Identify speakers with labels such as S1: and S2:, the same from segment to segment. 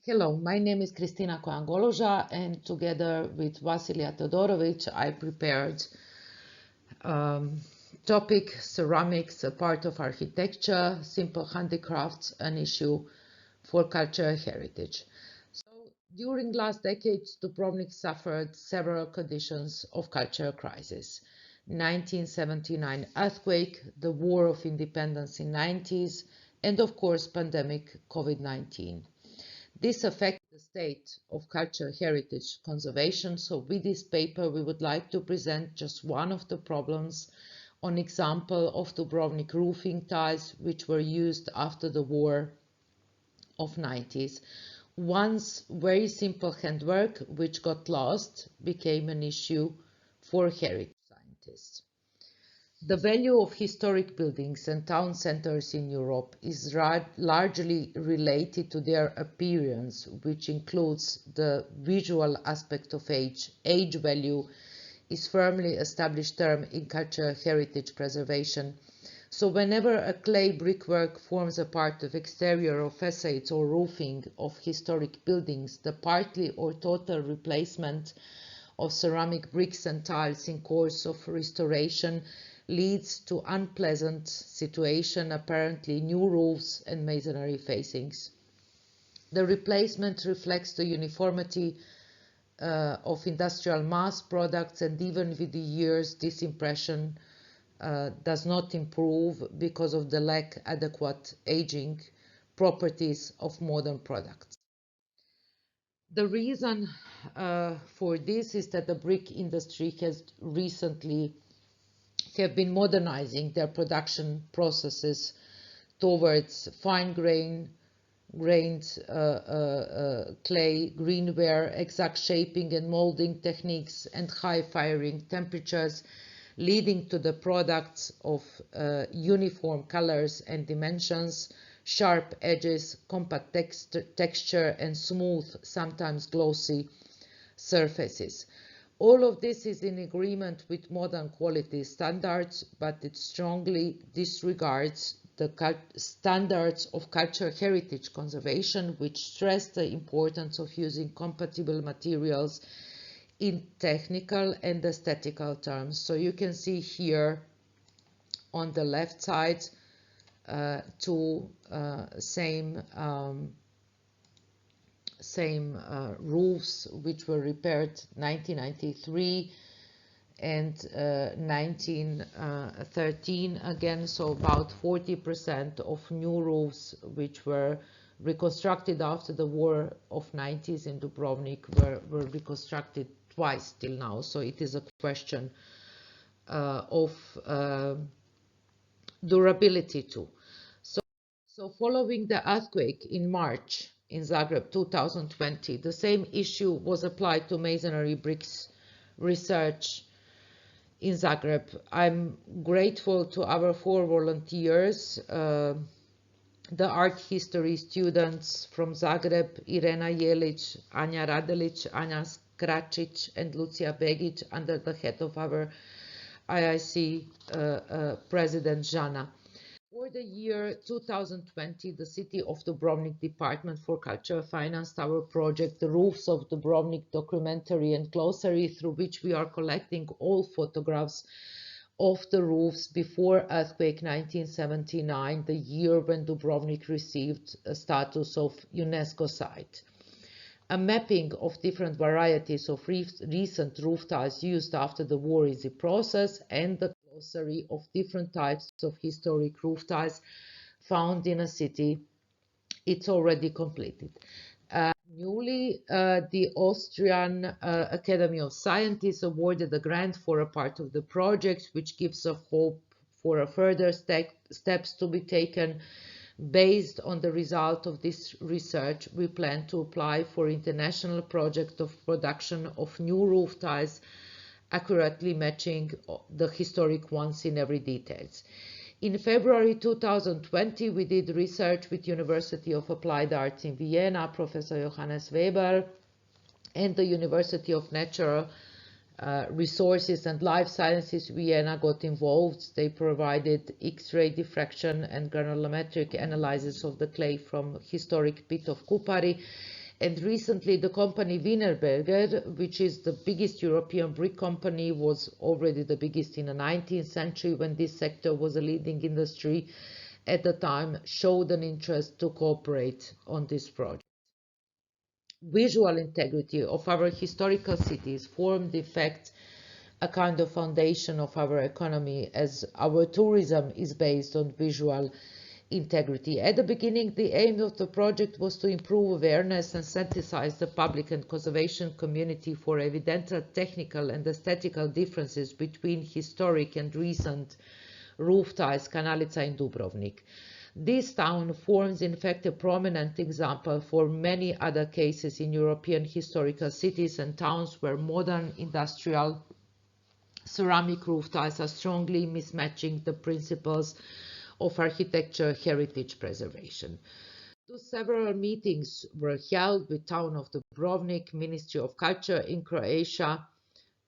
S1: Hello, my name is KRISTINA KOJAN GOLUŽA, and together with VASILIJA TODOROVIĆ, I prepared um, topic ceramics, a part of architecture, simple handicrafts, an issue for cultural heritage. So during last decades, Dubrovnik suffered several conditions of cultural crisis. 1979 earthquake, the War of Independence in 90s, and of course pandemic COVID-19. This affects the state of cultural heritage conservation, so with this paper we would like to present just one of the problems on example of Dubrovnik roofing tiles which were used after the war of 90s. Once very simple handwork which got lost became an issue for heritage scientists. The value of historic buildings and town centers in Europe is largely related to their appearance, which includes the visual aspect of age. Age value is firmly established term in cultural heritage preservation. So whenever a clay brickwork forms a part of exterior or facades or roofing of historic buildings, the partly or total replacement of ceramic bricks and tiles in course of restoration leads to unpleasant situation, apparently new roofs and masonry facings. The replacement reflects the uniformity of industrial mass products, and even with the years this impression does not improve because of the lack adequate aging properties of modern products. The reason for this is that the brick industry has recently have been modernizing their production processes towards fine-grained clay, greenware, exact shaping and molding techniques, and high firing temperatures, leading to the products of uniform colors and dimensions, sharp edges, compact texture, and smooth, sometimes glossy surfaces. All of this is in agreement with modern quality standards, but it strongly disregards the standards of cultural heritage conservation, which stress the importance of using compatible materials in technical and aesthetical terms. So you can see here on the left side two same roofs which were repaired 1993 and 1913 again, so about 40% of new roofs which were reconstructed after the war of 90s in Dubrovnik were reconstructed twice till now. So it is a question of durability too. So following the earthquake in March in Zagreb 2020, the same issue was applied to masonry bricks research in Zagreb. I'm grateful to our 4 volunteers, the art history students from Zagreb, Irena Jelic, Anja Radelic, Anja Skračić, and Lucia Begic, under the head of our IIC President Jana. For the year 2020, the City of Dubrovnik Department for Culture financed our project, The Roofs of Dubrovnik Documentary and Glossary, through which we are collecting all photographs of the roofs before earthquake 1979, the year when Dubrovnik received a status of UNESCO site. A mapping of different varieties of recent roof tiles used after the war is in process, and the glossary of different types of historic roof tiles found in a city, it's already completed. Newly, the Austrian Academy of Sciences awarded a grant for a part of the project, which gives a hope for a further steps to be taken. Based on the result of this research, we plan to apply for international project of production of new roof tiles accurately matching the historic ones in every details. In February 2020, we did research with University of Applied Arts in Vienna, Professor Johannes Weber, and the University of Natural Resources and Life Sciences Vienna got involved. They provided X-ray diffraction and granulometric analysis of the clay from historic pit of Kupari, And recently, the company Wienerberger, which is the biggest European brick company, was already the biggest in the 19th century when this sector was a leading industry at the time, showed an interest to cooperate on this project. Visual integrity of our historical cities formed, in fact, a kind of foundation of our economy, as our tourism is based on visual integrity. At the beginning, the aim of the project was to improve awareness and sensitize the public and conservation community for evident technical and aesthetical differences between historic and recent roof tiles Kanalica in Dubrovnik. This town forms, in fact, a prominent example for many other cases in European historical cities and towns where modern industrial ceramic roof tiles are strongly mismatching the principles of architecture heritage preservation. Several meetings were held with Town of Dubrovnik, Ministry of Culture in Croatia,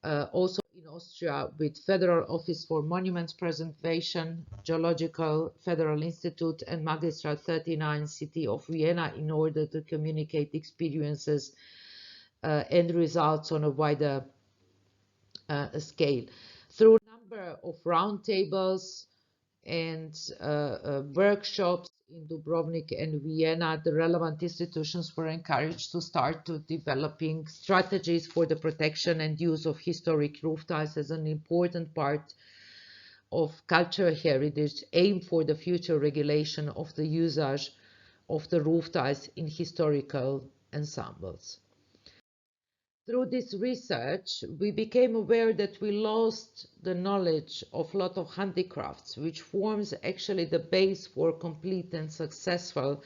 S1: also in Austria with Federal Office for Monuments Preservation, Geological Federal Institute, and Magistrat 39 City of Vienna in order to communicate experiences and results on a wider scale. Through a number of roundtables and workshops in Dubrovnik and Vienna, the relevant institutions were encouraged to start to developing strategies for the protection and use of historic roof tiles as an important part of cultural heritage, aimed for the future regulation of the usage of the roof tiles in historical ensembles. Through this research, we became aware that we lost the knowledge of a lot of handicrafts, which forms actually the base for complete and successful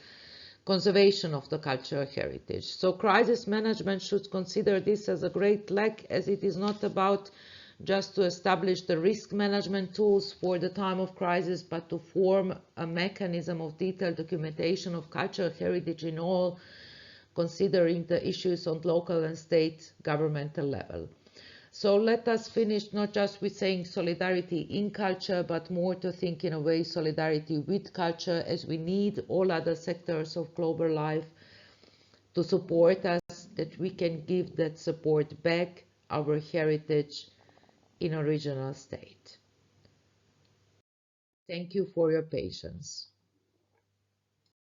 S1: conservation of the cultural heritage. So crisis management should consider this as a great lack, as it is not about just to establish the risk management tools for the time of crisis, but to form a mechanism of detailed documentation of cultural heritage in all, considering the issues on local and state governmental level. So let us finish not just with saying solidarity in culture, but more to think in a way solidarity with culture, as we need all other sectors of global life to support us, that we can give that support back, our heritage in a regional state. Thank you for your patience.